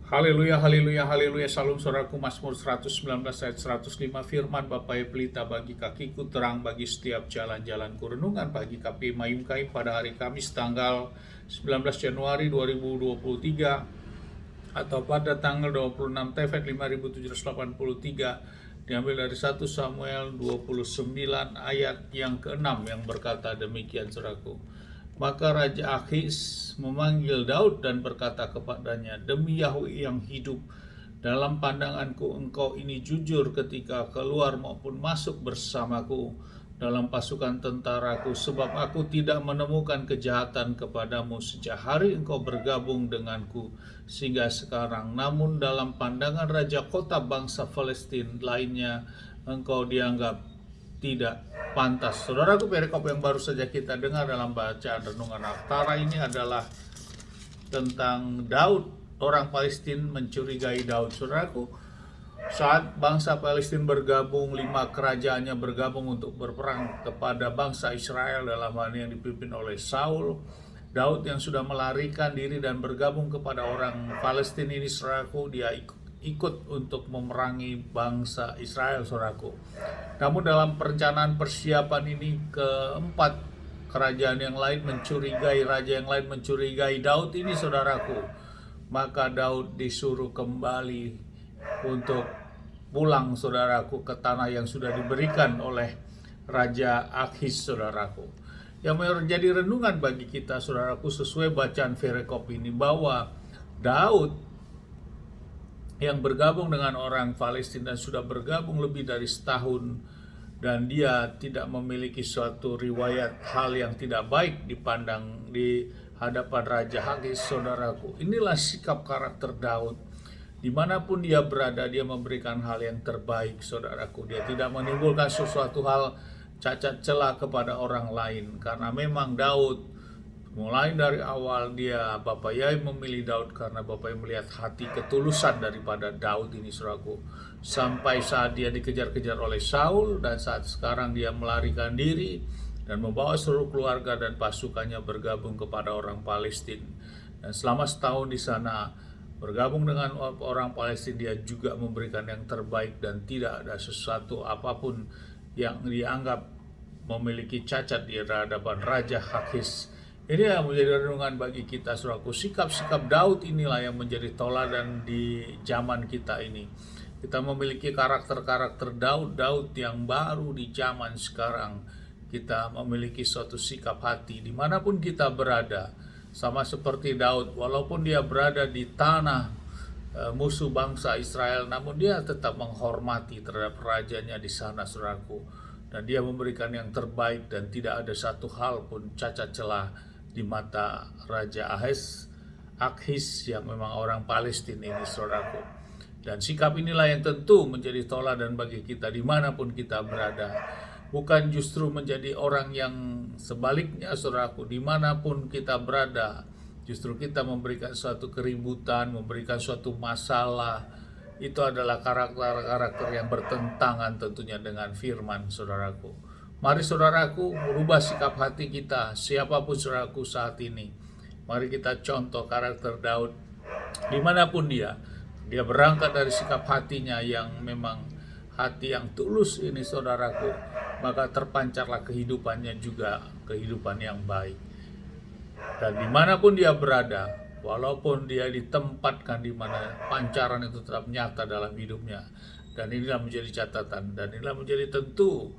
Haleluya, haleluya, haleluya. Salam saudaraku, Mazmur 119 ayat 105. Firman Bapai pelita bagi kakiku, terang bagi setiap jalan-jalanku. Renungan pagi KP Mayum Kaim pada hari Kamis tanggal 19 Januari 2023 atau pada tanggal 26 Tefet 5783, diambil dari 1 Samuel 29 ayat yang ke-6 yang berkata demikian, saudaraku. Maka Raja Akhis memanggil Daud dan berkata kepadanya, "Demi Yahweh yang hidup, dalam pandanganku engkau ini jujur ketika keluar maupun masuk bersamaku dalam pasukan tentaraku, sebab aku tidak menemukan kejahatan kepadamu sejak hari engkau bergabung denganku sehingga sekarang. Namun dalam pandangan raja kota bangsa Palestina lainnya, engkau dianggap tidak pantas." Saudaraku, perikop yang baru saja kita dengar dalam bacaan renungan Aftara ini adalah tentang Daud. Orang Palestina mencurigai Daud. Saudaraku, saat bangsa Palestina bergabung, 5 kerajaannya bergabung untuk berperang kepada bangsa Israel dalam hal yang dipimpin oleh Saul, Daud yang sudah melarikan diri dan bergabung kepada orang Palestina ini, saudaraku, dia ikut untuk memerangi bangsa Israel, saudaraku. Namun dalam perencanaan persiapan ini, keempat kerajaan yang lain mencurigai, raja yang lain mencurigai Daud ini, saudaraku. Maka Daud disuruh kembali untuk pulang, saudaraku, ke tanah yang sudah diberikan oleh Raja Akhis, saudaraku. Yang menjadi renungan bagi kita, saudaraku, sesuai bacaan perikop ini, bahwa Daud yang bergabung dengan orang Palestina dan sudah bergabung lebih dari setahun, dan dia tidak memiliki suatu riwayat hal yang tidak baik dipandang di hadapan Raja Akhis, saudaraku. Inilah sikap karakter Daud. Dimanapun dia berada, dia memberikan hal yang terbaik, saudaraku. Dia tidak menimbulkan sesuatu hal cacat celah kepada orang lain, karena memang Daud mulai dari awal Bapak Yai memilih Daud karena Bapak Yai melihat hati ketulusan daripada Daud ini, saudaraku. Sampai saat dia dikejar-kejar oleh Saul, dan saat sekarang dia melarikan diri dan membawa seluruh keluarga dan pasukannya bergabung kepada orang Palestina. Dan selama setahun di sana bergabung dengan orang Palestina, dia juga memberikan yang terbaik dan tidak ada sesuatu apapun yang dianggap memiliki cacat di hadapan Raja Akhis. Ini yang menjadi renungan bagi kita, saudaraku. Sikap-sikap Daud inilah yang menjadi toladan di zaman kita ini. Kita memiliki karakter-karakter Daud yang baru di zaman sekarang. Kita memiliki suatu sikap hati dimanapun kita berada. Sama seperti Daud, walaupun dia berada di tanah musuh bangsa Israel, namun dia tetap menghormati terhadap rajanya di sana, saudaraku. Dan dia memberikan yang terbaik dan tidak ada satu hal pun cacat celah di mata Raja Akhis yang memang orang Palestina ini, saudaraku. Dan sikap inilah yang tentu menjadi toladan bagi kita dimanapun kita berada. Bukan justru menjadi orang yang sebaliknya, saudaraku. Dimanapun kita berada, justru kita memberikan suatu keributan, memberikan suatu masalah. Itu adalah karakter-karakter yang bertentangan tentunya dengan firman, saudaraku. Mari, saudaraku, merubah sikap hati kita, siapapun saudaraku saat ini. Mari kita contoh karakter Daud dimanapun dia berangkat dari sikap hatinya yang memang hati yang tulus ini, saudaraku. Maka terpancarlah kehidupannya juga kehidupan yang baik. Dan dimanapun dia berada, walaupun dia ditempatkan di mana, pancaran itu tetap nyata dalam hidupnya. Dan inilah menjadi catatan, dan inilah menjadi tentu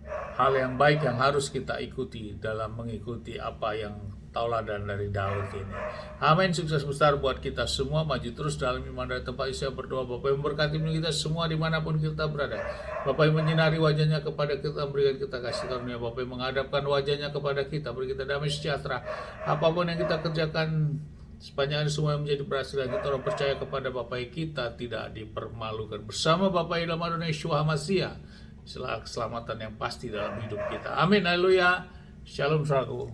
hal yang baik yang harus kita ikuti dalam mengikuti apa yang tauladan dari Daud ini. Amin. Sukses besar buat kita semua. Maju terus dalam iman dan tempat saya berdoa. Bapak yang memberkati kita semua dimanapun kita berada. Bapak yang menyinari wajahnya kepada kita, berikan kita kasih karunia. Bapak yang menghadapkan wajahnya kepada kita, beri kita damai sejahtera. Apapun yang kita kerjakan, sepanjang hari semua yang menjadi berhasil, dan kita orang percaya kepada Bapak, kita tidak dipermalukan. Bersama Bapak dalam Adonai Yeshua HaMashiach, keselamatan yang pasti dalam hidup kita. Amin. Haleluya. Shalom, saudaraku.